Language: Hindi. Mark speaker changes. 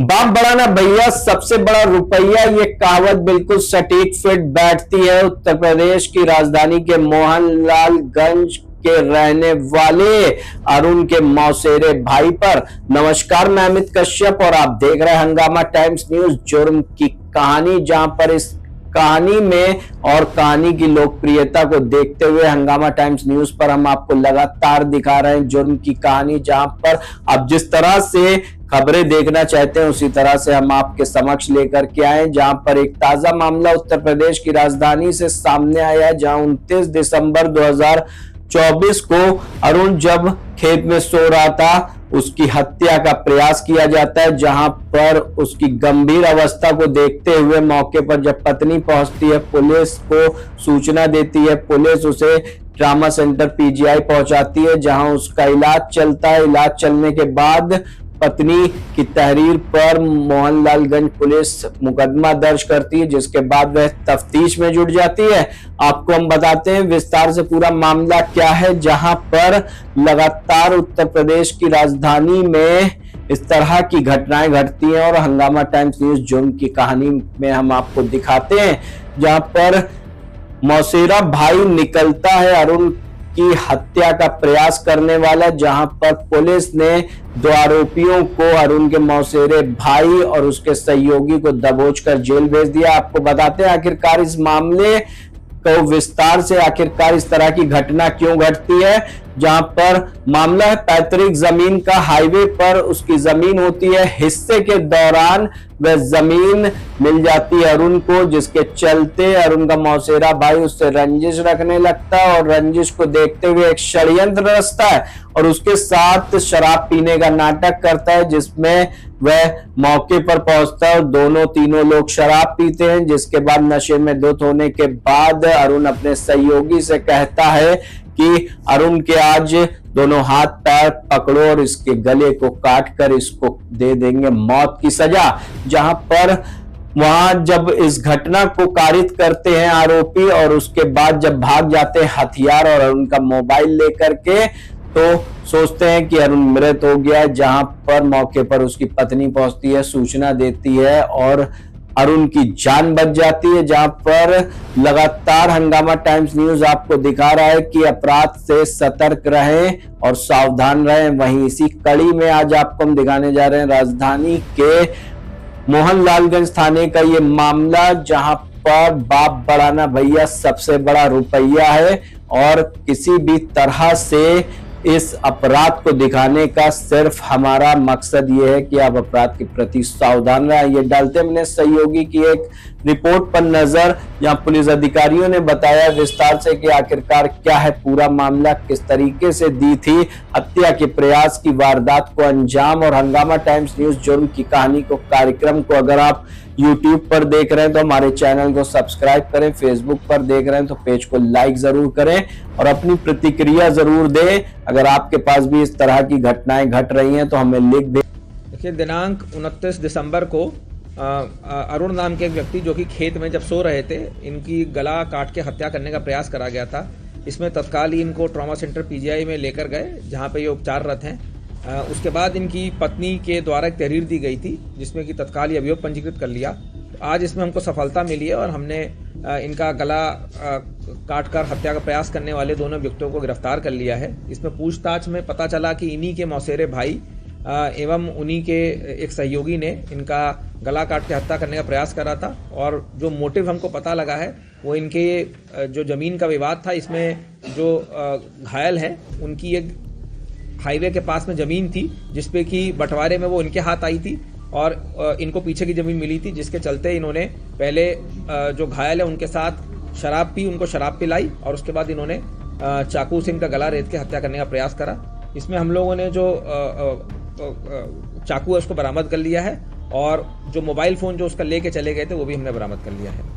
Speaker 1: बाप बड़ा ना भैया सबसे बड़ा रुपया, ये कहावत बिल्कुल सटीक फिट बैठती है उत्तर प्रदेश की राजधानी के मोहनलालगंज के रहने वाले अरुण के मौसेरे भाई पर। नमस्कार, मैं अमित कश्यप और आप देख रहे हैं हंगामा टाइम्स न्यूज। जुर्म की कहानी, जहां पर इस कहानी में और कहानी की लोकप्रियता को देखते हुए हंगामा टाइम्स न्यूज पर हम आपको लगातार दिखा रहे हैं जुर्म की कहानी, जहां पर आप जिस तरह से खबरें देखना चाहते हैं उसी तरह से हम आपके समक्ष लेकर के आए। जहां पर एक ताजा मामला उत्तर प्रदेश की राजधानी से सामने आया है, जहां 29 दिसंबर 2024 को अरुण जब खेत में सो रहा था, उसकी हत्या का प्रयास किया जाता है। जहां पर उसकी गंभीर अवस्था को देखते हुए मौके पर जब पत्नी पहुंचती है, पुलिस को सूचना देती है। पुलिस उसे ट्रामा सेंटर पीजीआई पहुंचाती है, जहां उसका इलाज चलता है। इलाज चलने के बाद पत्नी की तहरीर पर मोहनलालगंज पुलिस मुकदमा दर्ज करती है, जिसके बाद वह तफ्तीश में जुट जाती है। आपको हम बताते हैं विस्तार से पूरा मामला क्या है, जहां पर लगातार उत्तर प्रदेश की राजधानी में इस तरह की घटनाएं घटती हैं और हंगामा टाइम्स न्यूज जुर्म की कहानी में हम आपको दिखाते हैं, जहां पर मौसेरा भाई निकलता है अरुण की हत्या का प्रयास करने वाला। जहां पर पुलिस ने दो आरोपियों को, अरुण के मौसेरे भाई और उसके सहयोगी को दबोच कर जेल भेज दिया। आपको बताते हैं आखिरकार इस मामले को विस्तार से, आखिरकार इस तरह की घटना क्यों घटती है। जहां पर मामला है पैतृक जमीन का। हाईवे पर उसकी जमीन होती है, हिस्से के दौरान वह जमीन मिल जाती है अरुण को, जिसके चलते अरुण का मौसेरा भाई उससे रंजिश रखने लगता है और रंजिश को देखते हुए एक षड्यंत्र रचता है और उसके साथ शराब पीने का नाटक करता है, जिसमें वह मौके पर पहुंचता है और दोनों तीनों लोग शराब पीते हैं। जिसके बाद नशे में धुत होने के बाद अरुण अपने सहयोगी से कहता है कि अरुण के आज दोनों हाथ पैर पकड़ो और इसके गले को काट कर इसको दे देंगे मौत की सजा। जहां पर वहां जब इस घटना को कारित करते हैं आरोपी और उसके बाद जब भाग जाते हैं हथियार और अरुण का मोबाइल लेकर के, तो सोचते हैं कि अरुण मृत हो गया। जहां पर मौके पर उसकी पत्नी पहुंचती है, सूचना देती है और अरुण की जान बच जाती है। जहां पर लगातार हंगामा टाइम्स न्यूज आपको दिखा रहा है कि अपराध से सतर्क रहें और सावधान रहें। वहीं इसी कड़ी में आज आपको हम दिखाने जा रहे हैं राजधानी के मोहनलालगंज थाने का ये मामला, जहां पर बाप बड़ा ना भैया सबसे बड़ा रुपया है और किसी भी तरह से इस अपराध को दिखाने का सिर्फ हमारा मकसद ये है कि आप अपराध के प्रति सावधान रहें। ये डालते हमने सहयोगी की एक रिपोर्ट पर नजर, जहां पुलिस अधिकारियों ने बताया विस्तार से कि आखिरकार क्या है पूरा मामला, किस तरीके से दी थी हत्या के प्रयास की वारदात को अंजाम। और हंगामा टाइम्स न्यूज जुर्म की कहानी को, कार्यक्रम को अगर आप YouTube पर देख रहे हैं तो हमारे चैनल को सब्सक्राइब करें, Facebook पर देख रहे हैं तो पेज को लाइक जरूर करें और अपनी प्रतिक्रिया जरूर दें। अगर आपके पास भी इस तरह की घटनाएं घट रही हैं तो हमें लिख दें।
Speaker 2: देखिए, दिनांक 29 दिसंबर को अरुण नाम के एक व्यक्ति जो कि खेत में जब सो रहे थे, इनकी गला काट के हत्या करने का प्रयास करा गया था। इसमें तत्काल ही इनको ट्रॉमा सेंटर पीजीआई में लेकर गए, जहाँ पे ये उपचाररत हैं। उसके बाद इनकी पत्नी के द्वारा एक तहरीर दी गई थी, जिसमें कि तत्काल ही अभियोग पंजीकृत कर लिया। आज इसमें हमको सफलता मिली है और हमने इनका गला काट कर हत्या का प्रयास करने वाले दोनों व्यक्तियों को गिरफ्तार कर लिया है। इसमें पूछताछ में पता चला कि इन्हीं के मौसेरे भाई एवं उन्हीं के एक सहयोगी ने इनका गला काट के हत्या करने का प्रयास करा था। और जो मोटिव हमको पता लगा है वो इनके जो जमीन का विवाद था, इसमें जो घायल हैं उनकी एक हाईवे के पास में जमीन थी, जिसपे कि बंटवारे में वो इनके हाथ आई थी और इनको पीछे की जमीन मिली थी, जिसके चलते इन्होंने पहले जो घायल है उनके साथ शराब पी, उनको शराब पिलाई और उसके बाद इन्होंने चाकू से इनका गला रेत के हत्या करने का प्रयास करा। इसमें हम लोगों ने जो चाकू है उसको बरामद कर लिया है और जो मोबाइल फ़ोन जो उसका लेके चले गए थे वो भी हमने बरामद कर लिया है।